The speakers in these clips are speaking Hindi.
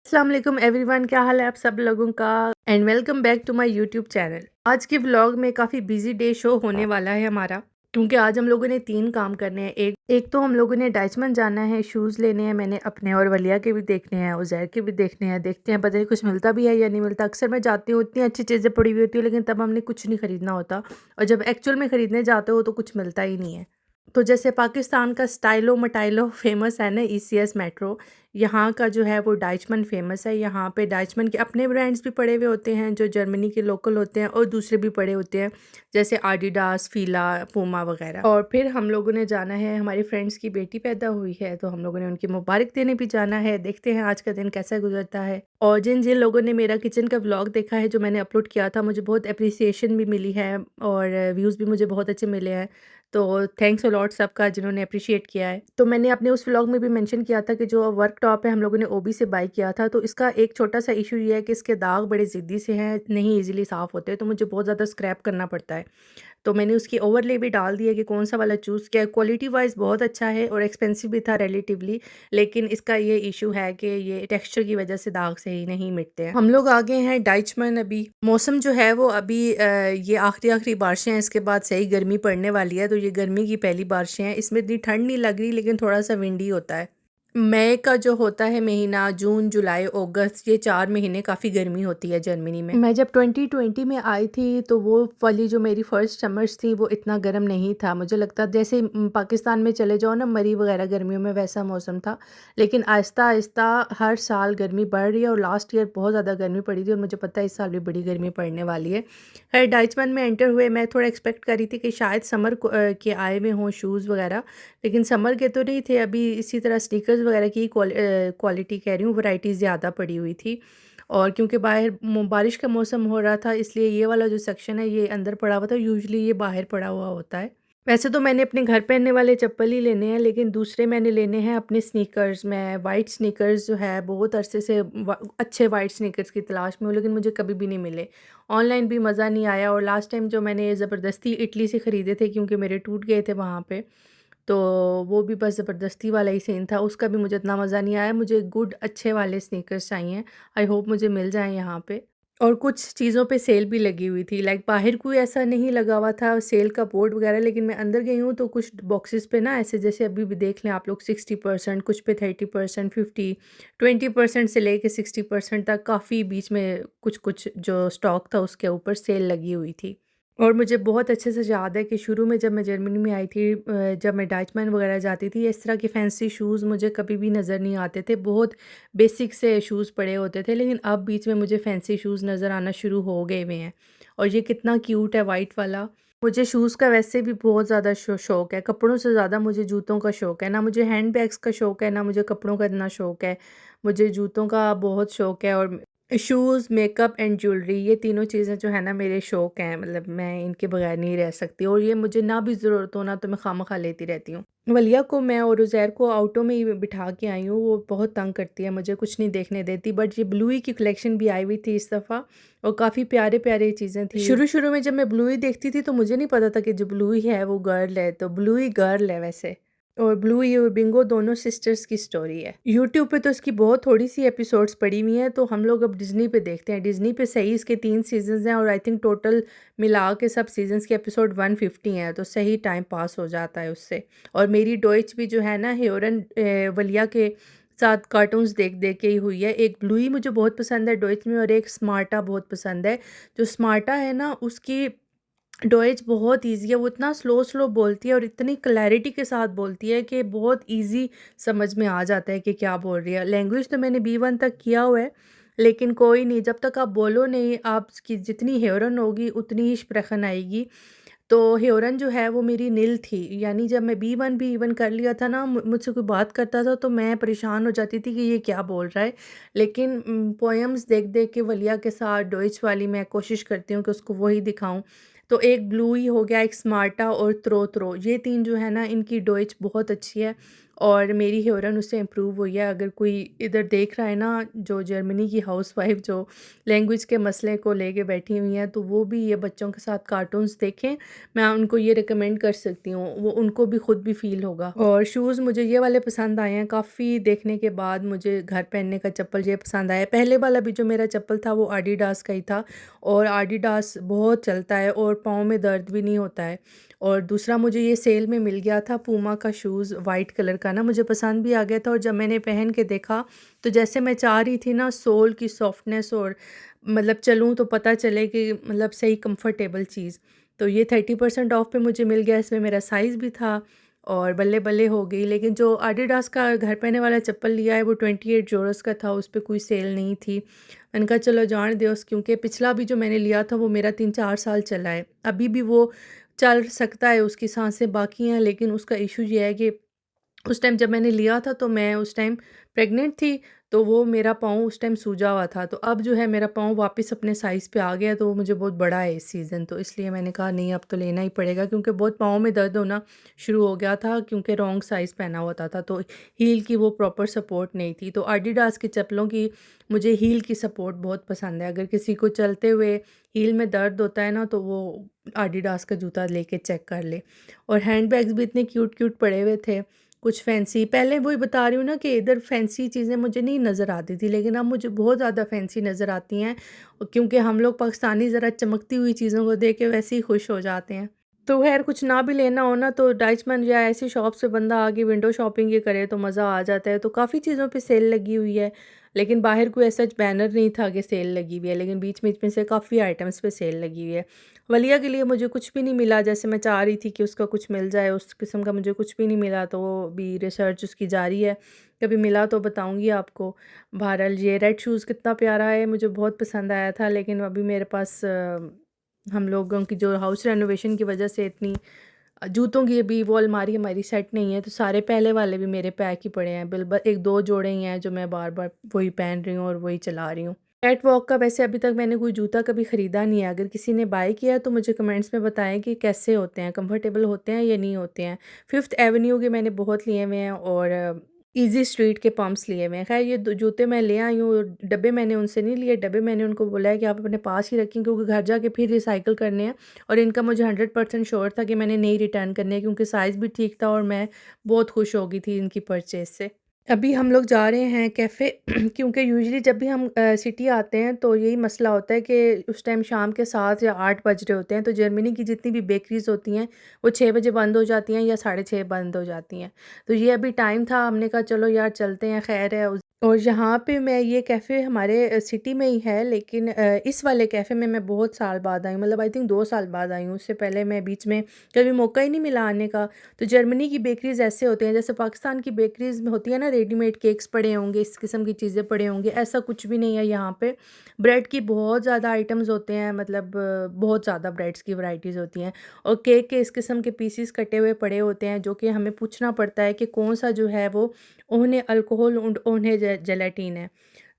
अस्सलाम वालेकुम एवरीवन, क्या हाल है आप सब लोगों का। And welcome back to my YouTube channel. आज के व्लॉग में काफ़ी बिजी डे शो होने वाला है हमारा, क्योंकि आज हम लोगों ने 3 काम करने हैं। एक एक तो हम लोगों ने डाइचमन जाना है, शूज़ लेने हैं मैंने अपने, और वलिया के भी देखने हैं, उज़ैर के भी देखने हैं। देखते हैं पता नहीं कुछ मिलता भी है या नहीं मिलता। अक्सर मैं जाती हूँ, इतनी अच्छी चीज़ें पड़ी हुई होती है, लेकिन तब हमने कुछ नहीं खरीदना होता, और जब एक्चुअल में ख़रीदने जाते हो तो कुछ मिलता ही नहीं है। तो जैसे पाकिस्तान का स्टाइलो मटाइलो फ़ेमस है ना, ईसीएस मेट्रो, यहाँ का जो है वो डाइचमन फ़ेमस है। यहाँ पे डाइचमन के अपने ब्रांड्स भी पड़े हुए होते हैं जो जर्मनी के लोकल होते हैं, और दूसरे भी पड़े होते हैं जैसे आडिडास, फीला, पूमा वगैरह। और फिर हम लोगों ने जाना है, हमारी फ्रेंड्स की बेटी पैदा हुई है तो हम लोगों ने उनकी मुबारक देने भी जाना है। देखते हैं आज का दिन कैसा गुजरता है। और जिन जिन लोगों ने मेरा किचन का व्लॉग देखा है जो मैंने अपलोड किया था, मुझे बहुत अप्रिसिएशन भी मिली है और व्यूज़ भी मुझे बहुत अच्छे मिले हैं। तो थैंक्स अ लॉट सबका जिन्होंने अप्रिशिएट किया है। तो मैंने अपने उस व्लॉग में भी मेंशन किया था कि जो वर्क टॉप है हम लोगों ने ओबी से बाय किया था, तो इसका एक छोटा-सा इश्यू ये है कि इसके दाग बड़े ज़िद्दी से हैं, नहीं ईज़िली साफ़ होते, तो मुझे बहुत ज़्यादा स्क्रैप करना पड़ता है। तो मैंने उसकी ओवरले भी डाल दी है कि कौन-सा वाला चूज़ किया है। क्वालिटी वाइज़ बहुत अच्छा है और एक्सपेंसिव भी था रिलेटिवली, लेकिन इसका ये इश्यू है कि ये टेक्सचर की वज़ह से दाग सही नहीं मिटते हैं। हम लोग आ गए हैं डाइचमन अभी। मौसम जो है वो अभी ये आखिरी-आखिरी बारिशें हैं, इसके बाद सही गर्मी पड़ने वाली है, तो ये गर्मी की पहली बारिशें हैं। इसमें इतनी ठंड नहीं लग रही, लेकिन थोड़ा-सा विंडी होता है। मई का जो होता है महीना, जून, जुलाई, अगस्त, ये 4 महीने काफ़ी गर्मी होती है जर्मनी में। मैं जब 2020 में आई थी तो वो वाली जो मेरी फर्स्ट समर्स थी वो इतना गर्म नहीं था। मुझे लगता जैसे पाकिस्तान में चले जाओ ना, मरी वगैरह गर्मियों में, वैसा मौसम था। लेकिन आहिस्ता-आहिस्ता हर साल गर्मी बढ़ रही है, और लास्ट ईयर बहुत ज़्यादा गर्मी पड़ी थी, और मुझे पता है इस साल भी बड़ी गर्मी पड़ने वाली है। खैर डाइचमन में एंटर हुए, मैं थोड़ा एक्सपेक्ट कर रही थी कि शायद समर के आए हुए हों शूज़ वगैरह, लेकिन समर के तो नहीं थे। अभी इसी तरह स्नीकर्स वगैरह की क्वालिटी कह रही हूँ, वैराइटी ज़्यादा पड़ी हुई थी। और क्योंकि बाहर बारिश का मौसम हो रहा था, इसलिए ये वाला जो सेक्शन है ये अंदर पड़ा हुआ था, यूजुअली ये बाहर पड़ा हुआ होता है। वैसे तो मैंने अपने घर पहनने वाले चप्पल ही लेने हैं, लेकिन दूसरे मैंने लेने हैं अपने स्नीकर्स। मैं वाइट स्नीकर्स जो है बहुत अरसे से अच्छे वाइट स्नीकर्स की तलाश में हूँ, लेकिन मुझे कभी भी नहीं मिले। ऑनलाइन भी मज़ा नहीं आया, और लास्ट टाइम जो मैंने ज़बरदस्ती इटली से ख़रीदे थे, क्योंकि मेरे टूट गए थे वहाँ पे, तो वो भी बस ज़बरदस्ती वाला ही सीन था, उसका भी मुझे इतना मज़ा नहीं आया। मुझे गुड अच्छे वाले स्नीकर्स चाहिए, आई होप मुझे मिल जाएँ यहाँ पे। और कुछ चीज़ों पे सेल भी लगी हुई थी, लाइक बाहर कोई ऐसा नहीं लगा हुआ था सेल का बोर्ड वगैरह, लेकिन मैं अंदर गई हूँ तो कुछ बॉक्सेस पे ना ऐसे, जैसे अभी भी देख लें आप लोग, 60%, कुछ पे 30%, 50, 20% से लेके 60% तक, काफ़ी बीच में कुछ-कुछ जो स्टॉक था उसके ऊपर सेल लगी हुई थी। और मुझे बहुत अच्छे से याद है कि शुरू में जब मैं जर्मनी में आई थी, जब मैं डाइचमन वगैरह जाती थी, इस तरह के फैंसी शूज़ मुझे कभी भी नज़र नहीं आते थे। बहुत बेसिक से शूज़ पड़े होते थे, लेकिन अब बीच में मुझे फैंसी शूज़ नज़र आना शुरू हो गए हुए हैं। और ये कितना क्यूट है वाइट वाला। मुझे शूज़ का वैसे भी बहुत ज़्यादा शौक़ है, कपड़ों से ज़्यादा मुझे जूतों का शौक़ है। ना मुझे हैंड बैग्स का शौक़ है, ना मुझे कपड़ों का इतना शौक़ है। मुझे जूतों का बहुत शौक़ है, और शूज़, मेकअप एंड ज्वेलरी, ये तीनों चीज़ें जो है ना मेरे शौक़ हैं, मतलब मैं इनके बगैर नहीं रह सकती, और ये मुझे ना भी ज़रूरत हो ना तो मैं खामखा लेती रहती हूँ। वलिया को मैं और उज़ैर को ऑटो में ही बिठा के आई हूँ, वो बहुत तंग करती है, मुझे कुछ नहीं देखने देती। बट ये ब्लूई की कलेक्शन भी आई हुई थी इस दफ़ा, और काफ़ी प्यारे-प्यारे चीज़ें थी। शुरू-शुरू में जब मैं ब्लूई देखती थी तो मुझे नहीं पता था कि जो ब्लूई है वो गर्ल है, तो ब्लूई गर्ल है वैसे। और ब्लूई और बिंगो दोनों सिस्टर्स की स्टोरी है। यूट्यूब पे तो इसकी बहुत थोड़ी-सी एपिसोड्स पड़ी हुई हैं, तो हम लोग अब डिज़्नी पे देखते हैं। डिज़्नी पे सही इसके 3 सीज़न्स हैं, और आई थिंक टोटल मिला के सब सीज़न्स के एपिसोड 150 हैं, तो सही टाइम पास हो जाता है उससे। और मेरी डॉइच भी जो है ना ह्योरन वलिया के साथ कार्टून्स देख-देख के ही हुई है। एक ब्लूई मुझे बहुत पसंद है डॉइच में, और एक स्मार्टा बहुत पसंद है। जो स्मार्टा है ना उसकी डोएज बहुत ईज़ी है, वो इतना स्लो बोलती है और इतनी क्लैरिटी के साथ बोलती है कि बहुत ईज़ी समझ में आ जाता है कि क्या बोल रही है। लैंग्वेज तो मैंने B1 तक किया हुआ है, लेकिन कोई नहीं, जब तक आप बोलो नहीं, आपकी जितनी हेरन होगी उतनी ही स्प्रखन आएगी। तो हेरन जो है वो मेरी नील थी, यानी जब मैं B1 भी इवन कर लिया था ना, मुझसे कोई बात करता था तो मैं परेशान हो जाती थी कि ये क्या बोल रहा है। लेकिन पोएम्स देख-देख के वलिया के साथ डॉइच वाली मैं कोशिश करती हूँ कि उसको वही दिखाऊँ। तो एक ब्लूई हो गया, एक स्मार्टा और त्रो-त्रो, ये 3 जो है ना इनकी डॉइच बहुत अच्छी है। और मेरी ह्योरन उससे इम्प्रूव हुई है। अगर कोई इधर देख रहा है ना, जो जर्मनी की हाउसवाइफ जो लैंग्वेज के मसले को लेके बैठी हुई हैं, तो वो भी ये बच्चों के साथ कार्टून्स देखें। मैं उनको ये रिकमेंड कर सकती हूँ, वो उनको भी खुद भी फ़ील होगा। और शूज़ मुझे ये वाले पसंद आए हैं, काफ़ी देखने के बाद मुझे घर पहनने का चप्पल ये पसंद आया। पहले वाला भी जो मेरा चप्पल था वो एडिडास का ही था, और एडिडास बहुत चलता है और पाँव में दर्द भी नहीं होता है। और दूसरा मुझे ये सेल में मिल गया था पूमा का शूज़ वाइट कलर का ना, मुझे पसंद भी आ गया था। और जब मैंने पहन के देखा तो जैसे मैं चाह रही थी ना, सोल की सॉफ्टनेस, और मतलब चलूँ तो पता चले कि मतलब सही कंफर्टेबल चीज़। तो ये 30% ऑफ पे मुझे मिल गया, इसमें मेरा साइज़ भी था और बल्ले-बल्ले हो गई। लेकिन जो एडिडास का घर पहनने वाला चप्पल लिया है वो 28 यूरोज़ का था, उस पे कोई सेल नहीं थी। मैंने कहा चलो जाने दो, क्योंकि पिछला भी जो मैंने लिया था वो मेरा 3-4 साल चला है। अभी भी वो चल सकता है, उसकी साँसें बाकी हैं, लेकिन उसका इश्यू ये है कि उस टाइम जब मैंने लिया था तो मैं उस टाइम प्रेग्नेंट थी, तो वो मेरा पाँव उस टाइम सूजा हुआ था। तो अब जो है मेरा पाँव वापस अपने साइज़ पे आ गया, तो वो मुझे बहुत बड़ा है इस सीज़न, तो इसलिए मैंने कहा नहीं अब तो लेना ही पड़ेगा, क्योंकि बहुत पाँव में दर्द होना शुरू हो गया था, क्योंकि रॉन्ग साइज़ पहना होता था, तो हील की वो प्रॉपर सपोर्ट नहीं थी। तो एडिडास की चप्पलों की मुझे हील की सपोर्ट बहुत पसंद है। अगर किसी को चलते हुए हील में दर्द होता है ना, तो वो एडिडास का जूता लेके चेक कर ले। और हैंडबैग्स भी इतने क्यूट-क्यूट पड़े हुए थे, कुछ फैंसी। पहले वही बता रही हूँ ना कि इधर फैंसी चीज़ें मुझे नहीं नज़र आती थी, लेकिन अब मुझे बहुत ज़्यादा फैंसी नज़र आती हैं, क्योंकि हम लोग पाकिस्तानी ज़रा चमकती हुई चीज़ों को देख के वैसे ही खुश हो जाते हैं। तो ख़ैर कुछ ना भी लेना हो ना, तो डाइचमंड या ऐसी शॉप से बंदा आके विंडो शॉपिंग ही करे तो मज़ा आ जाता है। तो काफ़ी चीज़ों पे सेल लगी हुई है, लेकिन बाहर कोई ऐसा बैनर नहीं था कि सेल लगी हुई है, लेकिन बीच-बीच में से काफ़ी आइटम्स पे सेल लगी हुई है। वलिया के लिए मुझे कुछ भी नहीं मिला, जैसे मैं चाह रही थी कि उसका कुछ मिल जाए, उस किस्म का मुझे कुछ भी नहीं मिला, तो वो भी रिसर्च उसकी जारी है। कभी मिला तो बताऊँगी आपको। बहरहाल ये रेड शूज़ कितना प्यारा है, मुझे बहुत पसंद आया था, लेकिन अभी मेरे पास हम लोगों की जो हाउस रेनोवेशन की वजह से इतनी जूतों की अभी वो अलमारी हमारी सेट नहीं है, तो सारे पहले वाले भी मेरे पैक ही पड़े हैं। बिल 1-2 जोड़े ही हैं जो मैं बार-बार वही पहन रही हूँ और वही चला रही हूँ। कैट वॉक का वैसे अभी तक मैंने कोई जूता कभी ख़रीदा नहीं है। अगर किसी ने बाय किया है तो मुझे कमेंट्स में बताएँ कि कैसे होते हैं, कंफर्टेबल होते हैं या नहीं होते हैं। फिफ्थ एवेन्यू के मैंने बहुत लिए हुए हैं, और ईज़ी स्ट्रीट के पम्प्स लिए हुए हैं। ख़ैर ये जूते मैं ले आई हूँ, डब्बे मैंने उनसे नहीं लिए, डब्बे मैंने उनको बोला है कि आप अपने पास ही रखें, क्योंकि घर जाके फिर रिसाइकिल करने हैं। और इनका मुझे 100% श्योर था कि मैंने नहीं रिटर्न करने हैं, क्योंकि साइज़ भी ठीक था और मैं बहुत खुश हो गई थी इनकी परचेज़ से। अभी हम लोग जा रहे हैं कैफ़े क्योंकि यूजुअली जब भी हम सिटी आते हैं तो यही मसला होता है कि उस टाइम शाम के 7 या 8 बज रहे होते हैं, तो जर्मनी की जितनी भी बेकरीज़ होती हैं वो 6 बजे बंद हो जाती हैं या साढ़े 6 बंद हो जाती हैं। तो ये अभी टाइम था, हमने कहा चलो यार चलते हैं, खैर है। और यहाँ पे मैं ये कैफ़े हमारे सिटी में ही है, लेकिन इस वाले कैफ़े में मैं बहुत साल बाद आई हूँ, मतलब आई थिंक 2 साल बाद आई हूँ। उससे पहले मैं बीच में कभी मौका ही नहीं मिला आने का। तो जर्मनी की बेकरीज़ ऐसे होते हैं जैसे पाकिस्तान की बेकरीज़ में होती है ना, रेडीमेड केक्स पड़े होंगे, इस किस्म की चीज़ें पड़े होंगे, ऐसा कुछ भी नहीं है यहाँ पे। ब्रेड की बहुत ज़्यादा आइटम्स होते हैं, मतलब बहुत ज़्यादा ब्रेड्स की वैराइटीज़ होती हैं, और केक के इस किस्म के पीसेस कटे हुए पड़े होते हैं, जो कि हमें पूछना पड़ता है कि कौन-सा जो है वो ओन्हे अल्कोहल und ओन्हे जेलेटिन है।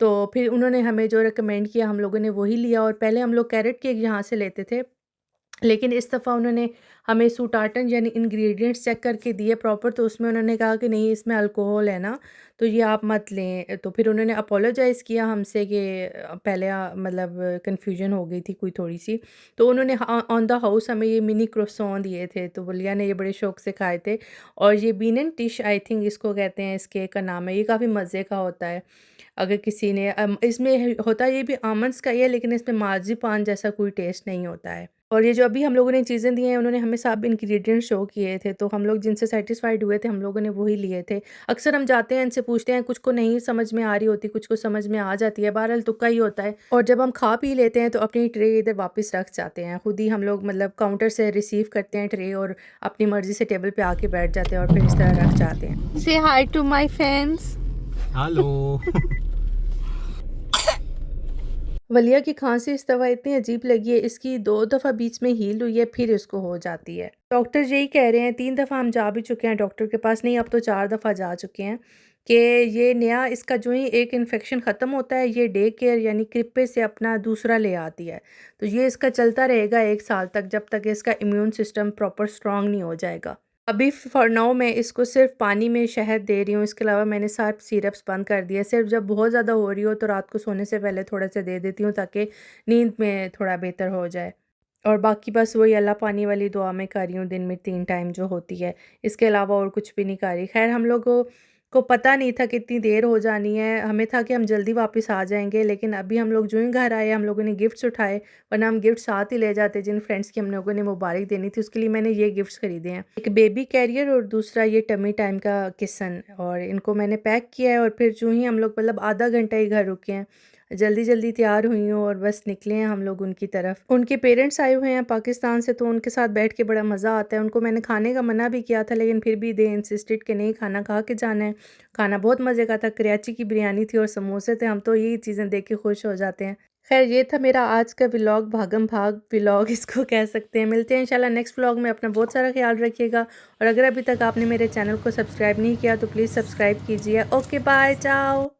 तो फिर उन्होंने हमें जो रिकमेंड किया हम लोगों ने वही लिया, और पहले हम लोग कैरेट केक यहाँ से लेते थे, लेकिन इस दफ़ा उन्होंने हमें सूटाटन यानी इंग्रेडिएंट्स चेक करके दिए प्रॉपर, तो उसमें उन्होंने कहा कि नहीं इसमें अल्कोहल है ना, तो ये आप मत लें। तो फिर उन्होंने अपोलोजाइज़ किया हमसे कि पहले मतलब कन्फ्यूजन हो गई थी कोई थोड़ी-सी। तो उन्होंने ऑन द हाउस हमें ये मिनी क्रोसॉन दिए थे, तो वलिया ने ये बड़े शौक से खाए थे। और ये बीन एंड टिश आई थिंक इसको कहते हैं, इस केक का नाम है, ये काफ़ी मज़े का होता है। अगर किसी ने इसमें होता ये भी आमंड्स का ही है, लेकिन इसमें मार्ज़ीपान जैसा कोई टेस्ट नहीं होता है। और ये जो अभी हम लोगों ने चीज़ें दी हैं, उन्होंने हमें सब इंग्रीडिएंट्स शो किए थे, तो हम लोग जिनसे सैटिस्फाइड हुए थे, हम लोगों ने वही लिए थे। अक्सर हम जाते हैं, इनसे पूछते हैं, कुछ को नहीं समझ में आ रही होती, कुछ को समझ में आ जाती है, बहरहाल तुक्का ही होता है। और जब हम खा पी लेते हैं, तो अपनी ट्रे इधर वापस रख जाते हैं। खुद ही हम लोग मतलब काउंटर से रिसीव करते हैं ट्रे, और अपनी मर्ज़ी से टेबल पे आके बैठ जाते हैं और फिर इस तरह रख जाते हैं। से हाय टू माय फैन्स। हेलो। वलिया की खांसी इस दफ़ा इतनी अजीब लगी है, इसकी 2 दफ़ा बीच में हील हुई है, फिर इसको हो जाती है। डॉक्टर यही कह रहे हैं, 3 दफ़ा हम जा भी चुके हैं डॉक्टर के पास, नहीं अब तो 4 दफ़ा जा चुके हैं, कि ये नया इसका जो ही एक इन्फेक्शन ख़त्म होता है, ये डे केयर यानी क्रिप्पे से अपना दूसरा ले आती है। तो ये इसका चलता रहेगा 1 साल तक, जब तक इसका इम्यून सिस्टम प्रॉपर स्ट्रॉन्ग नहीं हो जाएगा। अभी फॉर नाउ मैं इसको सिर्फ़ पानी में शहद दे रही हूँ, इसके अलावा मैंने सारे सिरप्स बंद कर दिए। सिर्फ़ जब बहुत ज़्यादा हो रही हो तो रात को सोने से पहले थोड़ा-सा दे देती हूँ ताकि नींद में थोड़ा बेहतर हो जाए। और बाकी बस वही अल्लाह पानी वाली दुआ मैं कर रही हूँ दिन में 3 टाइम जो होती है। इसके अलावा और कुछ भी नहीं कर रही। ख़ैर हम लोगों को पता नहीं था कितनी देर हो जानी है, हमें था कि हम जल्दी वापस आ जाएँगे, लेकिन अभी हम लोग जो ही घर आए हम लोगों ने गिफ्ट्स उठाए, वरना हम गिफ्ट साथ ही ले जाते। जिन फ्रेंड्स की हम लोगों ने मुबारक देनी थी उसके लिए मैंने ये गिफ्ट्स खरीदे हैं। एक बेबी कैरियर और दूसरा ये टमी टाइम का किसन, और इनको मैंने पैक किया है और फिर जो ही हम लोग मतलब आधा घंटा ही घर रुके हैं। जल्दी-जल्दी तैयार हुई हूँ और बस निकले हैं हम लोग उनकी तरफ। उनके पेरेंट्स आए हुए हैं पाकिस्तान से, तो उनके साथ बैठ के बड़ा मज़ा आता है। उनको मैंने खाने का मना भी किया था लेकिन फिर भी दे इंसिस्टेड कि नहीं, खाना खा के जाना है। खाना बहुत मज़े का था, कराची की बिरयानी थी और समोसे थे, हम तो यही चीज़ें देख के खुश हो जाते हैं। ख़ैर ये था मेरा आज का व्लॉग, भागम-भाग व्लॉग इसको कह सकते हैं। मिलते हैं इंशाल्लाह नेक्स्ट व्लॉग में। अपना बहुत सारा ख़्याल रखिएगा और अगर अभी तक आपने मेरे चैनल को सब्सक्राइब नहीं किया तो प्लीज़ सब्सक्राइब कीजिए। ओके बाय, चाओ।